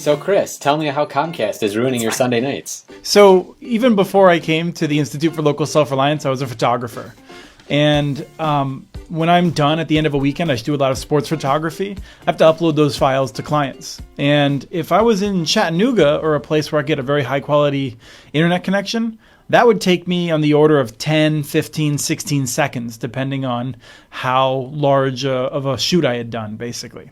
So Chris, tell me how Comcast is ruining your Sunday nights. So even before I came to the Institute for Local Self-Reliance, I was a photographer. And when I'm done at the end of a weekend, I do a lot of sports photography. I have to upload those files to clients. And if I was in Chattanooga or a place where I get a very high quality internet connection, that would take me on the order of 10, 15, 16 seconds, depending on how large of a shoot I had done, basically.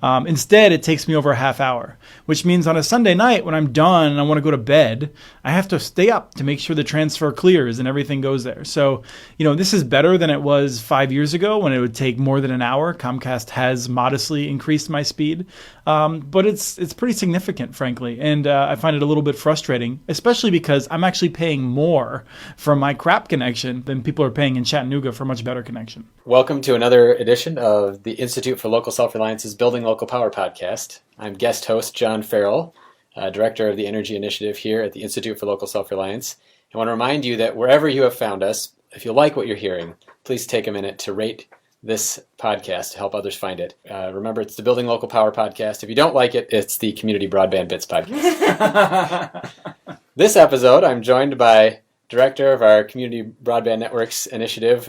Instead, it takes me over a half hour, which means on a Sunday night when I'm done and I want to go to bed, I have to stay up to make sure the transfer clears and everything goes there. So, this is better than it was 5 years ago when it would take more than an hour. Comcast has modestly increased my speed, but it's pretty significant, frankly. And I find it a little bit frustrating, especially because I'm actually paying more for my crap connection than people are paying in Chattanooga for a much better connection. Welcome to another edition of the Institute for Local Self-Reliance's Building Local Power podcast. I'm guest host John Farrell, Director of the Energy Initiative here at the Institute for Local Self-Reliance. I want to remind you that wherever you have found us, if you like what you're hearing, please take a minute to rate this podcast to help others find it. Remember, it's the Building Local Power podcast. If you don't like it, it's the Community Broadband Bits podcast. This episode, I'm joined by Director of our Community Broadband Networks initiative,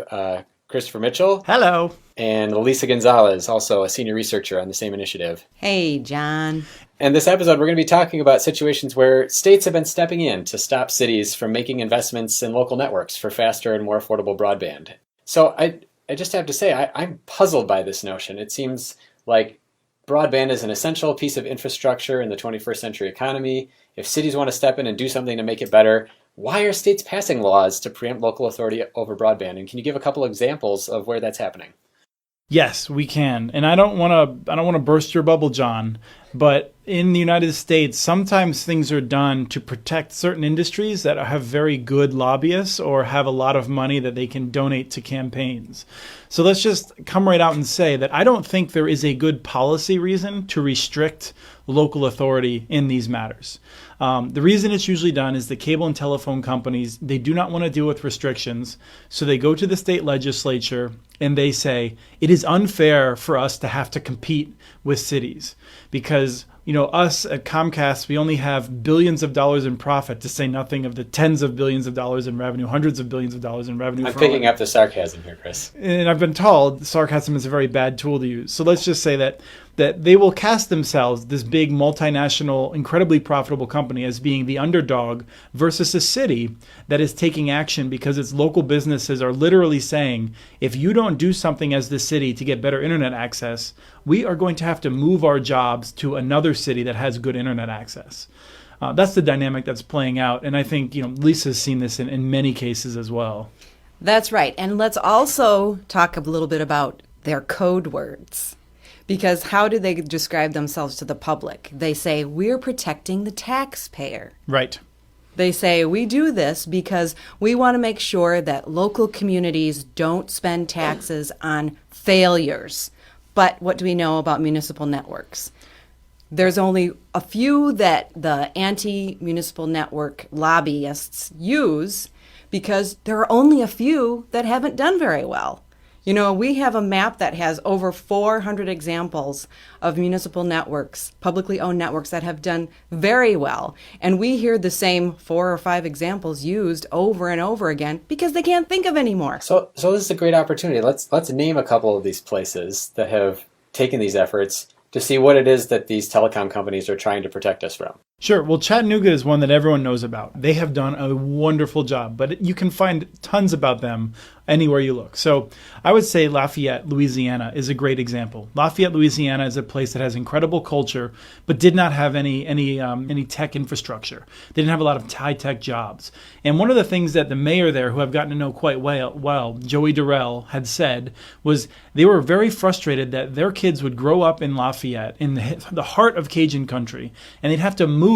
Christopher Mitchell. Hello. And Lisa Gonzalez, also a senior researcher on the same initiative. Hey, John. And this episode, we're going to be talking about situations where states have been stepping in to stop cities from making investments in local networks for faster and more affordable broadband. So I just have to say, I'm puzzled by this notion. It seems like broadband is an essential piece of infrastructure in the 21st century economy. If cities want to step in and do something to make it better, why are states passing laws to preempt local authority over broadband? And can you give a couple examples of where that's happening? Yes, we can. And I don't want to burst your bubble, John, but in the United States, sometimes things are done to protect certain industries that have very good lobbyists or have a lot of money that they can donate to campaigns. So let's just come right out and say that I don't think there is a good policy reason to restrict local authority in these matters. The reason it's usually done is the cable and telephone companies, they do not want to deal with restrictions. So they go to the state legislature and they say, it is unfair for us to have to compete with cities because us at Comcast, we only have billions of dollars in profit, to say nothing of the tens of billions of dollars in revenue, hundreds of billions of dollars in revenue. I'm picking up the sarcasm here, Chris. And I've been told sarcasm is a very bad tool to use. So let's just say that they will cast themselves, this big multinational, incredibly profitable company, as being the underdog versus a city that is taking action because its local businesses are literally saying, if you don't do something as the city to get better internet access, we are going to have to move our jobs to another city that has good internet access. That's the dynamic that's playing out. And I think, Lisa's seen this in many cases as well. That's right. And let's also talk a little bit about their code words. Because how do they describe themselves to the public? They say, we're protecting the taxpayer. Right. They say, we do this because we want to make sure that local communities don't spend taxes on failures. But what do we know about municipal networks? There's only a few that the anti-municipal network lobbyists use because there are only a few that haven't done very well. We have a map that has over 400 examples of municipal networks, publicly owned networks that have done very well. And we hear the same 4 or 5 examples used over and over again because they can't think of any more. So this is a great opportunity. Let's name a couple of these places that have taken these efforts to see what it is that these telecom companies are trying to protect us from. Sure. Well, Chattanooga is one that everyone knows about. They have done a wonderful job, but you can find tons about them anywhere you look. So I would say Lafayette, Louisiana is a great example. Lafayette, Louisiana is a place that has incredible culture, but did not have any tech infrastructure. They didn't have a lot of high-tech jobs. And one of the things that the mayor there, who I've gotten to know quite well, Joey Durrell, had said was they were very frustrated that their kids would grow up in Lafayette, in the heart of Cajun country, and they'd have to move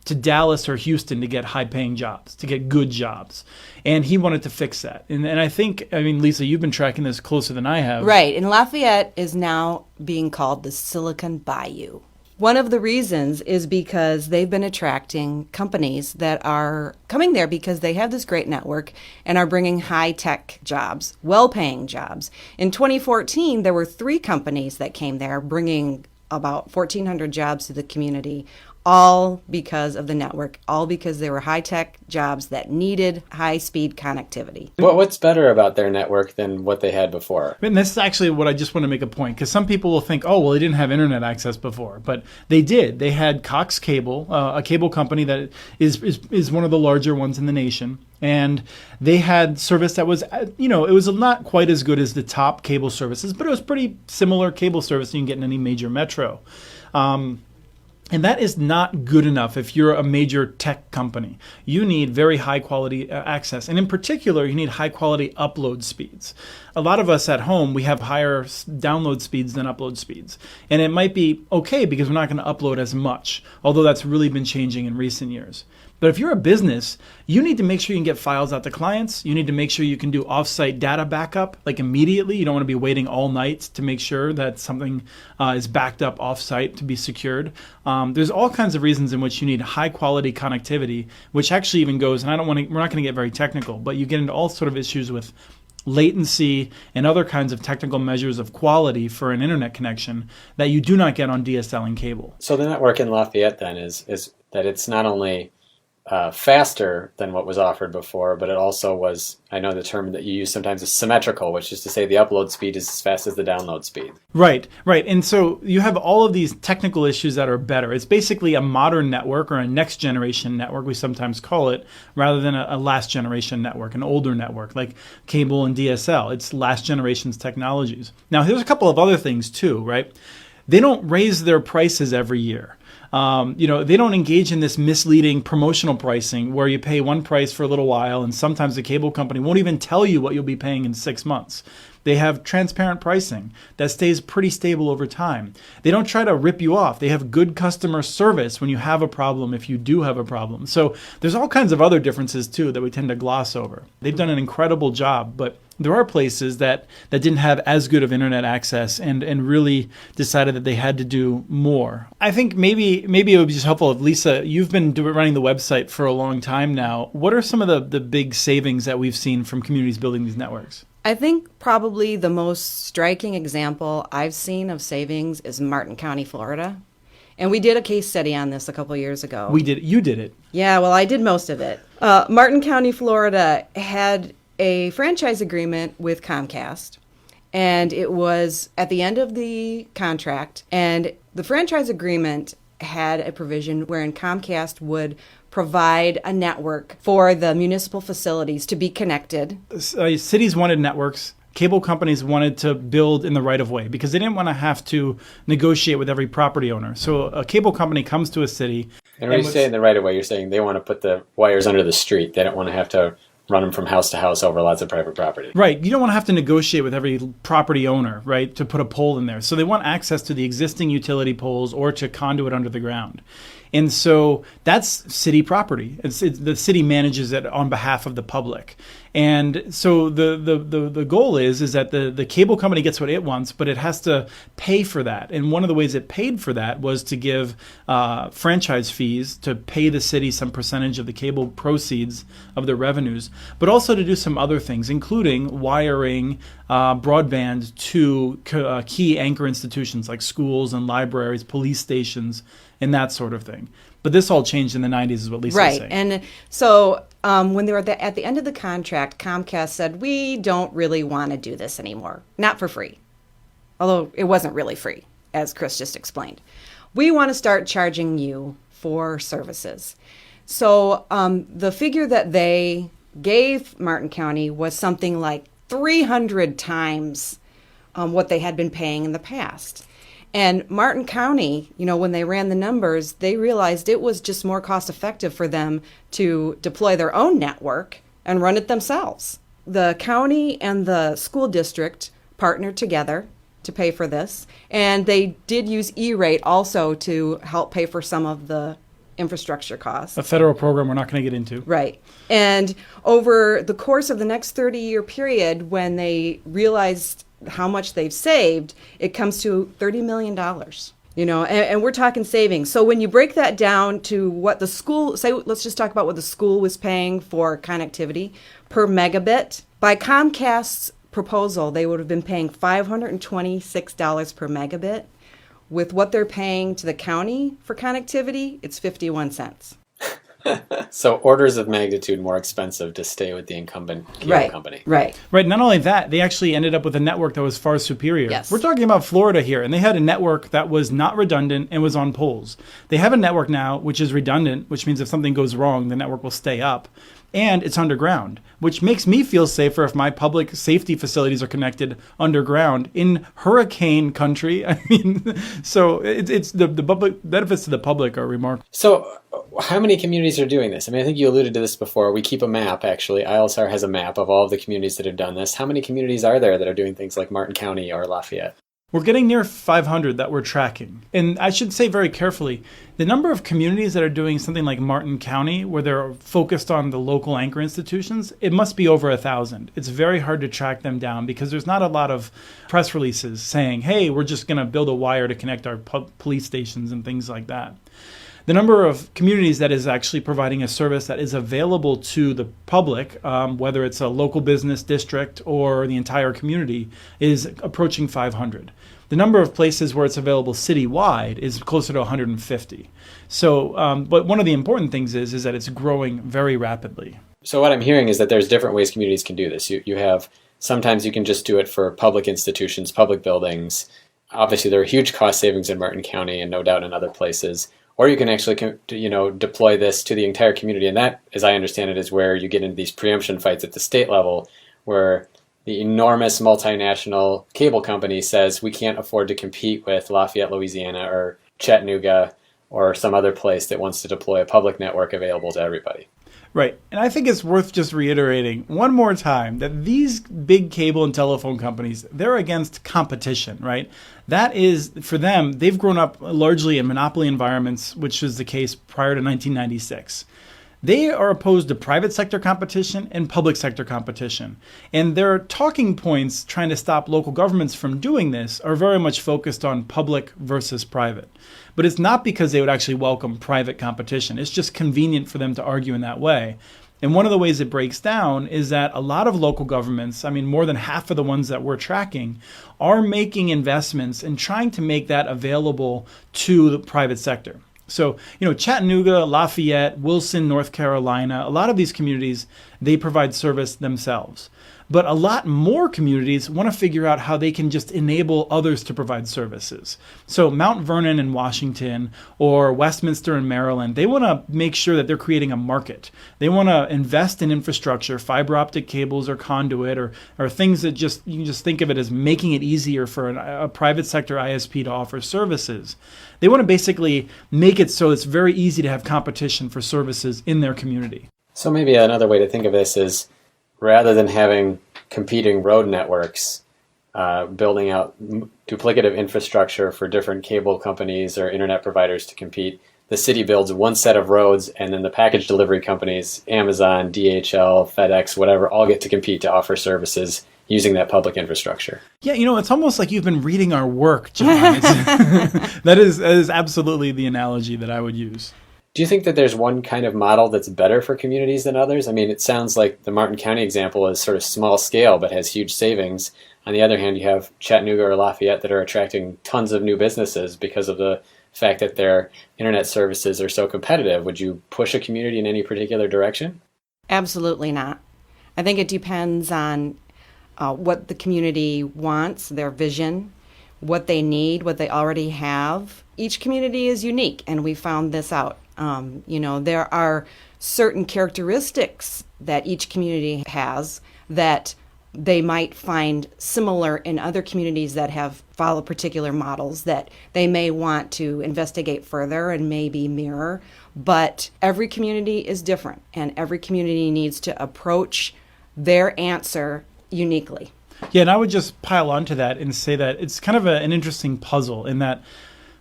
to Dallas or Houston to get high-paying jobs, to get good jobs. And he wanted to fix that. And I think, Lisa, you've been tracking this closer than I have. Right. And Lafayette is now being called the Silicon Bayou. One of the reasons is because they've been attracting companies that are coming there because they have this great network and are bringing high-tech jobs, well-paying jobs. In 2014, there were 3 companies that came there bringing about 1,400 jobs to the community, all because of the network, all because they were high-tech jobs that needed high-speed connectivity. What's better about their network than what they had before? And this is actually what I just want to make a point, because some people will think, oh, well, they didn't have internet access before. But they did. They had Cox Cable, a cable company that is one of the larger ones in the nation. And they had service that was, it was not quite as good as the top cable services, but it was pretty similar cable service you can get in any major metro. And that is not good enough if you're a major tech company. You need very high quality access. And in particular, you need high quality upload speeds. A lot of us at home, we have higher download speeds than upload speeds. And it might be okay because we're not going to upload as much, although that's really been changing in recent years. But if you're a business, you need to make sure you can get files out to clients. You need to make sure you can do offsite data backup, like immediately. You don't want to be waiting all night to make sure that something is backed up offsite to be secured. There's all kinds of reasons in which you need high quality connectivity, which actually even goes, and we're not going to get very technical, but you get into all sort of issues with latency and other kinds of technical measures of quality for an internet connection that you do not get on DSL and cable. So the network in Lafayette then is that it's not only faster than what was offered before, but it also was, I know the term that you use sometimes is symmetrical, which is to say the upload speed is as fast as the download speed. Right. And so you have all of these technical issues that are better. It's basically a modern network or a next generation network, we sometimes call it, rather than a last generation network, an older network like cable and DSL. It's last generation's technologies. Now, here's a couple of other things too, right? They don't raise their prices every year. They don't engage in this misleading promotional pricing where you pay one price for a little while and sometimes the cable company won't even tell you what you'll be paying in 6 months. They have transparent pricing that stays pretty stable over time. They don't try to rip you off. They have good customer service when you have a problem, if you do have a problem. So there's all kinds of other differences too that we tend to gloss over. They've done an incredible job, but there are places that didn't have as good of internet access and really decided that they had to do more. I think maybe it would be just helpful if, Lisa, you've been running the website for a long time now. What are some of the big savings that we've seen from communities building these networks? I think probably the most striking example I've seen of savings is Martin County, Florida. And we did a case study on this a couple of years ago. We did. You did it. Yeah, well, I did most of it. Martin County, Florida had a franchise agreement with Comcast, and it was at the end of the contract, and the franchise agreement had a provision wherein Comcast would provide a network for the municipal facilities to be connected. Cities wanted networks. Cable companies wanted to build in the right of way because they didn't want to have to negotiate with every property owner. So a cable company comes to a city. And when you say in the right of way, you're saying they want to put the wires under the street. They don't want to have to run them from house to house over lots of private property. Right. You don't want to have to negotiate with every property owner, right, to put a pole in there. So they want access to the existing utility poles or to conduit under the ground. And so that's city property. The city manages it on behalf of the public. And so the goal is that the cable company gets what it wants, but it has to pay for that. And one of the ways it paid for that was to give franchise fees to pay the city some percentage of the cable proceeds of their revenues, but also to do some other things, including wiring broadband to key anchor institutions like schools and libraries, police stations, and that sort of thing. But this all changed in the 90s is what Lisa was saying. Right. And so when they were at the end of the contract, Comcast said, we don't really want to do this anymore. Not for free. Although it wasn't really free, as Chris just explained. We want to start charging you for services. So the figure that they gave Martin County was something like 300 times what they had been paying in the past. And Martin County, when they ran the numbers, they realized it was just more cost effective for them to deploy their own network and run it themselves. The county and the school district partnered together to pay for this. And they did use E-rate also to help pay for some of the infrastructure costs. A federal program we're not going to get into. Right. And over the course of the next 30-year period, when they realized how much they've saved, it comes to $30 million. And we're talking savings. So when you break that down to what the school, let's just talk about what the school was paying for connectivity per megabit. By Comcast's proposal, they would have been paying $526 per megabit, with what they're paying to the county for connectivity, it's 51 cents. So orders of magnitude more expensive to stay with the incumbent cable company. Right. Not only that, they actually ended up with a network that was far superior. Yes. We're talking about Florida here, and they had a network that was not redundant and was on poles. They have a network now which is redundant, which means if something goes wrong, the network will stay up. And it's underground, which makes me feel safer if my public safety facilities are connected underground in hurricane country. I mean, so it's the public benefits to the public are remarkable. So how many communities are doing this? I mean, I think you alluded to this before. We keep a map, actually. ILSR has a map of all of the communities that have done this. How many communities are there that are doing things like Martin County or Lafayette? We're getting near 500 that we're tracking. And I should say very carefully, the number of communities that are doing something like Martin County, where they're focused on the local anchor institutions, it must be over 1,000. It's very hard to track them down because there's not a lot of press releases saying, hey, we're just going to build a wire to connect our police stations and things like that. The number of communities that is actually providing a service that is available to the public, whether it's a local business district or the entire community, is approaching 500. The number of places where it's available citywide is closer to 150. So, but one of the important things is that it's growing very rapidly. So what I'm hearing is that there's different ways communities can do this. You have, sometimes you can just do it for public institutions, public buildings. Obviously, there are huge cost savings in Martin County and no doubt in other places. Or you can actually, deploy this to the entire community. And that, as I understand it, is where you get into these preemption fights at the state level, where the enormous multinational cable company says we can't afford to compete with Lafayette, Louisiana, or Chattanooga, or some other place that wants to deploy a public network available to everybody. Right. And I think it's worth just reiterating one more time that these big cable and telephone companies, they're against competition, right? That is, for them, they've grown up largely in monopoly environments, which was the case prior to 1996. They are opposed to private sector competition and public sector competition. And their talking points trying to stop local governments from doing this are very much focused on public versus private. But it's not because they would actually welcome private competition. It's just convenient for them to argue in that way. And one of the ways it breaks down is that a lot of local governments, I mean, more than half of the ones that we're tracking, are making investments and trying to make that available to the private sector. So, Chattanooga, Lafayette, Wilson, North Carolina, a lot of these communities, they provide service themselves. But a lot more communities want to figure out how they can just enable others to provide services. So Mount Vernon in Washington or Westminster in Maryland, they want to make sure that they're creating a market. They want to invest in infrastructure, fiber optic cables or conduit or things that you can just think of it as making it easier for a private sector ISP to offer services. They want to basically make it so it's very easy to have competition for services in their community. So maybe another way to think of this is, rather than having competing road networks, building out duplicative infrastructure for different cable companies or internet providers to compete, the city builds one set of roads, and then the package delivery companies, Amazon, DHL, FedEx, whatever, all get to compete to offer services using that public infrastructure. Yeah, it's almost like you've been reading our work, John. That is absolutely the analogy that I would use. Do you think that there's one kind of model that's better for communities than others? I mean, it sounds like the Martin County example is sort of small scale but has huge savings. On the other hand, you have Chattanooga or Lafayette that are attracting tons of new businesses because of the fact that their internet services are so competitive. Would you push a community in any particular direction? Absolutely not. I think it depends on what the community wants, their vision, what they need, what they already have. Each community is unique, and we found this out. There are certain characteristics that each community has that they might find similar in other communities that have followed particular models that they may want to investigate further and maybe mirror. But every community is different, and every community needs to approach their answer uniquely. Yeah, and I would just pile onto that and say that it's kind of an interesting puzzle in that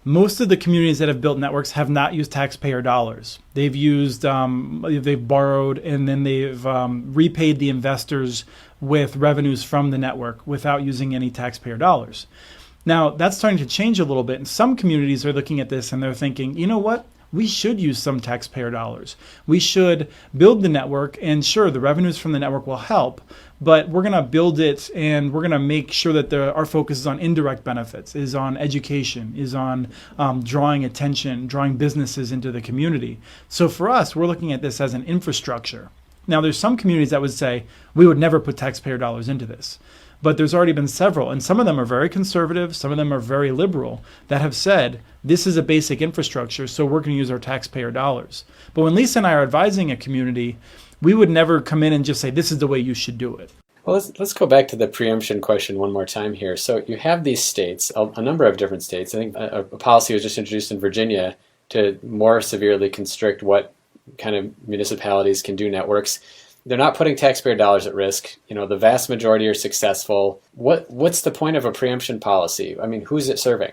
most of the communities that have built networks have not used taxpayer dollars. They've used, they've borrowed, and then they've repaid the investors with revenues from the network without using any taxpayer dollars. Now, that's starting to change a little bit, and some communities are looking at this and they're thinking, you know what? we should use some taxpayer dollars. We should build the network, and sure, the revenues from the network will help, but we're going to build it and we're going to make sure that our focus is on indirect benefits, is on education, is on drawing attention, drawing businesses into the community. So for us, we're looking at this as an infrastructure. Now, there's some communities that would say, we would never put taxpayer dollars into this. But there's already been several, and some of them are very conservative, some of them are very liberal, that have said, this is a basic infrastructure, so we're going to use our taxpayer dollars. But when Lisa and I are advising a community, we would never come in and just say, this is the way you should do it. Well, let's go back to the preemption question one more time here. So you have these states, a number of different states. I think a policy was just introduced in Virginia to more severely constrict what kind of municipalities can do networks. They're not putting taxpayer dollars at risk. The vast majority are successful. What's the point of a preemption policy? I mean, who's it serving?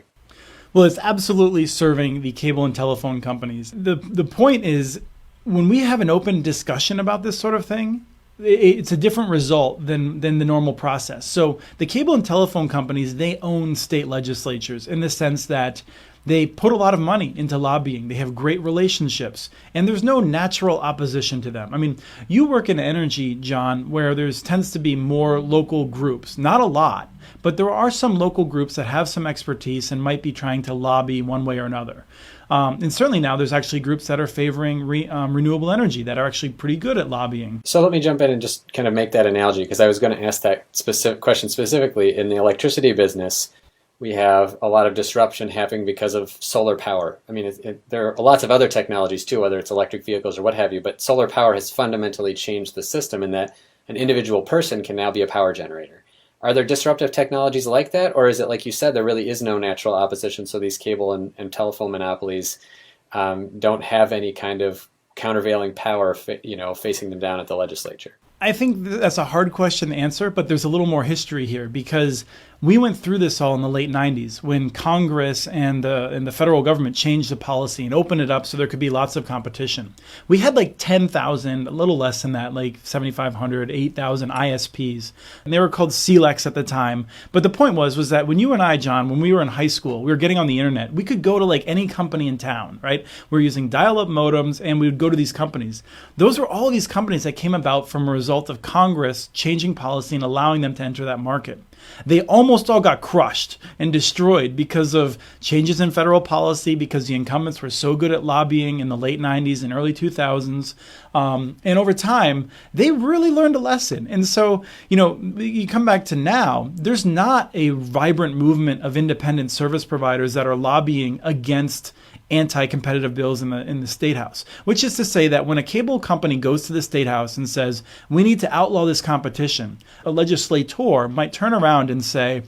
Well, it's absolutely serving the cable and telephone companies. The point is, when we have an open discussion about this sort of thing, it's a different result than the normal process. So the cable and telephone companies, they own state legislatures in the sense that they put a lot of money into lobbying. They have great relationships, and there's no natural opposition to them. I mean, you work in energy, John, where tends to be more local groups. Not a lot, but there are some local groups that have some expertise and might be trying to lobby one way or another. And certainly now there's actually groups that are favoring renewable energy that are actually pretty good at lobbying. So let me jump in and just kind of make that analogy, because I was going to ask that specific question specifically. In the electricity business, we have a lot of disruption happening because of solar power. I mean, there are lots of other technologies too, whether it's electric vehicles or what have you, but solar power has fundamentally changed the system in that an individual person can now be a power generator. Are there disruptive technologies like that, or is it, like you said, there really is no natural opposition, so these cable and telephone monopolies don't have any kind of countervailing power facing them down at the legislature? I think that's a hard question to answer, but there's a little more history here, because we went through this all in the late 90s when Congress and the federal government changed the policy and opened it up so there could be lots of competition. We had like 10,000, a little less than that, like 7,500, 8,000 ISPs. And they were called CLECs at the time. But the point was that when you and I, John, when we were in high school, we were getting on the internet. We could go to like any company in town, right? We're using dial-up modems, and we would go to these companies. Those were all these companies that came about from a result of Congress changing policy and allowing them to enter that market. They almost all got crushed and destroyed because of changes in federal policy, because the incumbents were so good at lobbying in the late 90s and early 2000s. And over time, they really learned a lesson. And so, you come back to now, there's not a vibrant movement of independent service providers that are lobbying against anti-competitive bills in the State House, which is to say that when a cable company goes to the State House and says, we need to outlaw this competition, a legislator might turn around and say,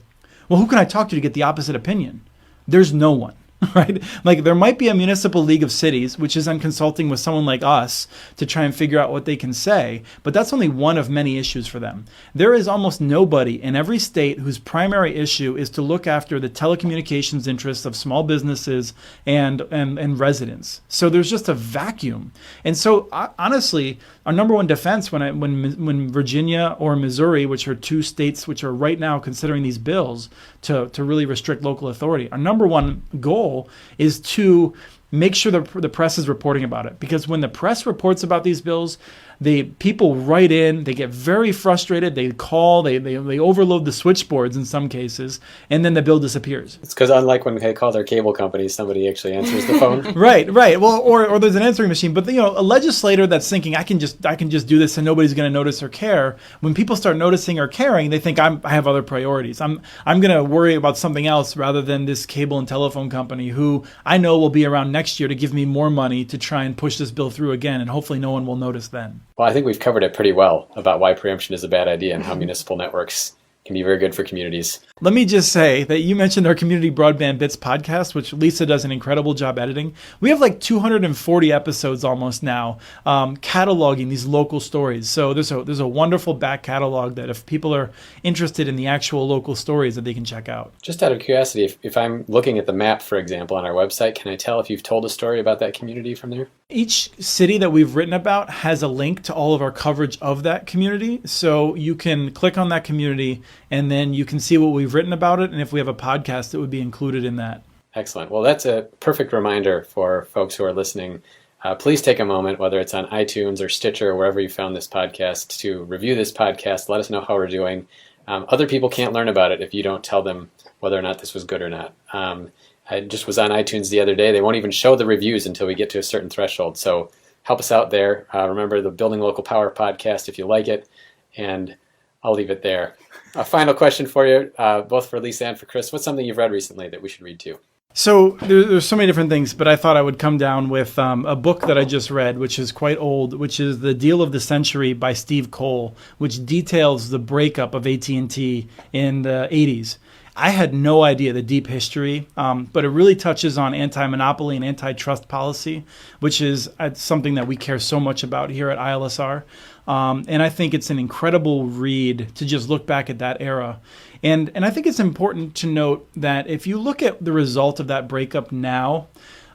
well, who can I talk to get the opposite opinion? There's no one. Right? Like, there might be a municipal league of cities, which is then consulting with someone like us to try and figure out what they can say, but that's only one of many issues for them. There is almost nobody in every state whose primary issue is to look after the telecommunications interests of small businesses and residents. So there's just a vacuum. And so honestly, our number one defense when Virginia or Missouri, which are two states which are right now considering these bills to really restrict local authority, our number one goal is to make sure the press is reporting about it. Because when the press reports about these bills, people write in, they get very frustrated, they call, they overload the switchboards in some cases, and then the bill disappears. It's because unlike when they call their cable companies, somebody actually answers the phone. Right. Well, or there's an answering machine. But a legislator that's thinking I can just do this and nobody's going to notice or care. When people start noticing or caring, they think I have other priorities. I'm going to worry about something else rather than this cable and telephone company who I know will be around next year to give me more money to try and push this bill through again, and hopefully no one will notice then. Well, I think we've covered it pretty well about why preemption is a bad idea and how municipal networks can be very good for communities. Let me just say that you mentioned our Community Broadband Bits podcast, which Lisa does an incredible job editing. We have like 240 episodes almost now, cataloging these local stories. So there's a wonderful back catalog that if people are interested in the actual local stories that they can check out. Just out of curiosity, if I'm looking at the map, for example, on our website, can I tell if you've told a story about that community from there? Each city that we've written about has a link to all of our coverage of that community. So you can click on that community and then you can see what we've written about it. And if we have a podcast, it would be included in that. Excellent. Well, that's a perfect reminder for folks who are listening. Please take a moment, whether it's on iTunes or Stitcher or wherever you found this podcast, to review this podcast. Let us know how we're doing. Other people can't learn about it if you don't tell them whether or not this was good or not. I just was on iTunes the other day. They won't even show the reviews until we get to a certain threshold. So help us out there. Remember the Building Local Power podcast if you like it. And I'll leave it there. A final question for you, both for Lisa and for Chris. What's something you've read recently that we should read too? So there's so many different things, but I thought I would come down with a book that I just read, which is quite old, which is The Deal of the Century by Steve Cole, which details the breakup of AT&T in the 80s. I had no idea the deep history, but it really touches on anti-monopoly and antitrust policy, which is something that we care so much about here at ILSR. And I think it's an incredible read to just look back at that era. And I think it's important to note that if you look at the result of that breakup now,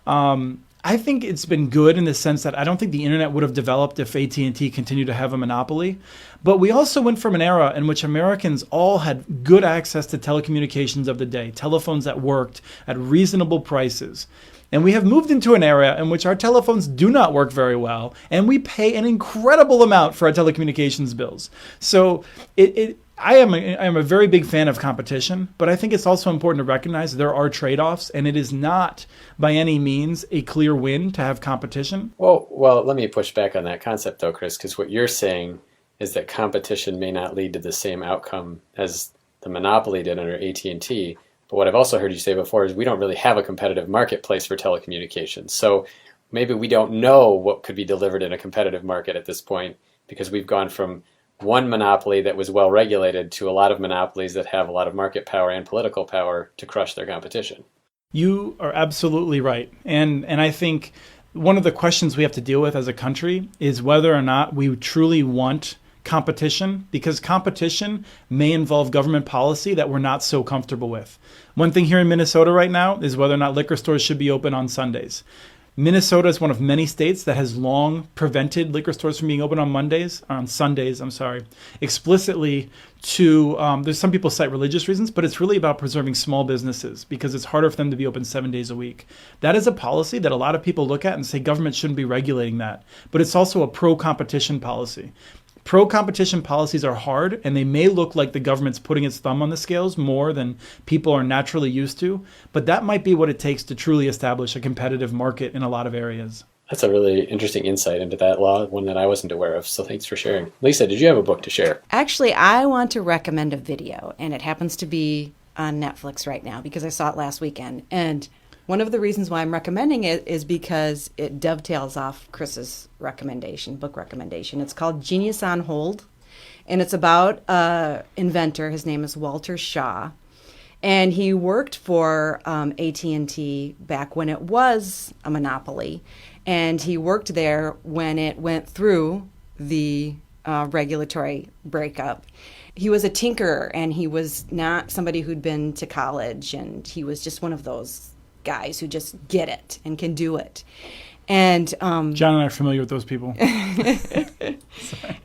I think it's been good in the sense that I don't think the internet would have developed if AT&T continued to have a monopoly. But we also went from an era in which Americans all had good access to telecommunications of the day, telephones that worked at reasonable prices. And we have moved into an era in which our telephones do not work very well, and we pay an incredible amount for our telecommunications bills. So I am a very big fan of competition, but I think it's also important to recognize there are trade-offs, and it is not by any means a clear win to have competition. Well, let me push back on that concept though, Chris, because what you're saying is that competition may not lead to the same outcome as the monopoly did under AT&T. But what I've also heard you say before is we don't really have a competitive marketplace for telecommunications. So maybe we don't know what could be delivered in a competitive market at this point because we've gone from one monopoly that was well regulated to a lot of monopolies that have a lot of market power and political power to crush their competition. You are absolutely right. And I think one of the questions we have to deal with as a country is whether or not we truly want competition, because competition may involve government policy that we're not so comfortable with. One thing here in Minnesota right now is whether or not liquor stores should be open on Sundays. Minnesota is one of many states that has long prevented liquor stores from being open on Sundays, explicitly to, there's some people cite religious reasons, but it's really about preserving small businesses because it's harder for them to be open 7 days a week. That is a policy that a lot of people look at and say government shouldn't be regulating that, but it's also a pro-competition policy. Pro-competition policies are hard, and they may look like the government's putting its thumb on the scales more than people are naturally used to, but that might be what it takes to truly establish a competitive market in a lot of areas. That's a really interesting insight into that law, one that I wasn't aware of, so thanks for sharing. Lisa, did you have a book to share? Actually, I want to recommend a video, and it happens to be on Netflix right now because I saw it last weekend, and one of the reasons why I'm recommending it is because it dovetails off Chris's book recommendation. It's called Genius on Hold, and it's about an inventor. His name is Walter Shaw, and he worked for AT&T back when it was a monopoly, and he worked there when it went through the regulatory breakup. He was a tinkerer, and he was not somebody who'd been to college, and he was just one of those guys who just get it and can do it. And John and I are familiar with those people.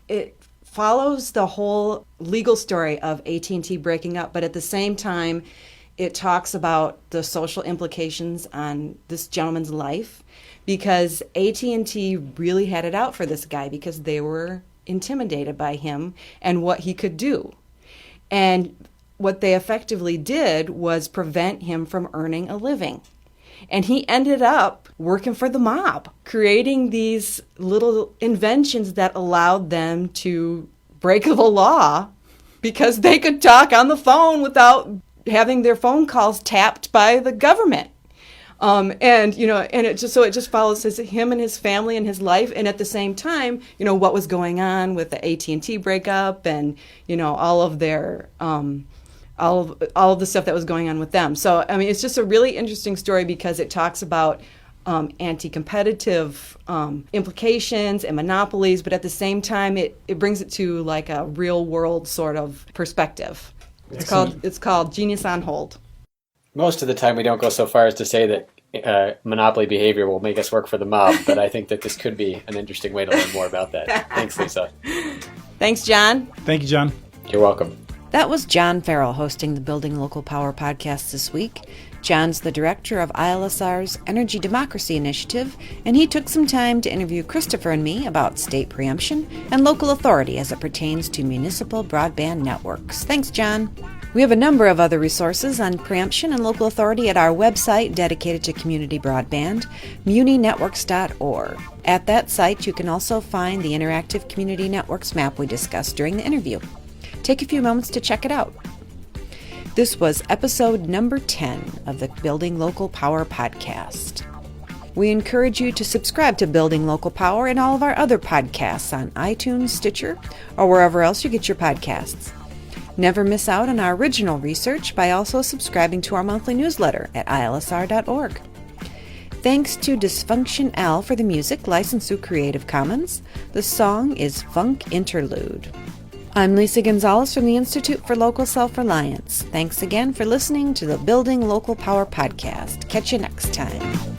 It follows the whole legal story of AT&T breaking up, but at the same time, it talks about the social implications on this gentleman's life because AT&T really had it out for this guy because they were intimidated by him and what he could do. And what they effectively did was prevent him from earning a living. And he ended up working for the mob, creating these little inventions that allowed them to break the law because they could talk on the phone without having their phone calls tapped by the government. And it just follows him and his family and his life, and at the same time, what was going on with the AT&T breakup and all of their all of the stuff that was going on with them. So, I mean, it's just a really interesting story because it talks about anti-competitive implications and monopolies, but at the same time, it brings it to like a real-world sort of perspective. It's called Genius on Hold. Most of the time, we don't go so far as to say that monopoly behavior will make us work for the mob, but I think that this could be an interesting way to learn more about that. Thanks, Lisa. Thanks, John. Thank you, John. You're welcome. That was John Farrell hosting the Building Local Power podcast this week. John's the director of ILSR's Energy Democracy Initiative, and he took some time to interview Christopher and me about state preemption and local authority as it pertains to municipal broadband networks. Thanks, John. We have a number of other resources on preemption and local authority at our website dedicated to community broadband, muninetworks.org. At that site, you can also find the interactive community networks map we discussed during the interview. Take a few moments to check it out. This was episode number 10 of the Building Local Power podcast. We encourage you to subscribe to Building Local Power and all of our other podcasts on iTunes, Stitcher, or wherever else you get your podcasts. Never miss out on our original research by also subscribing to our monthly newsletter at ilsr.org. Thanks to Dysfunction L for the music, licensed through Creative Commons. The song is Funk Interlude. I'm Lisa Gonzalez from the Institute for Local Self-Reliance. Thanks again for listening to the Building Local Power podcast. Catch you next time.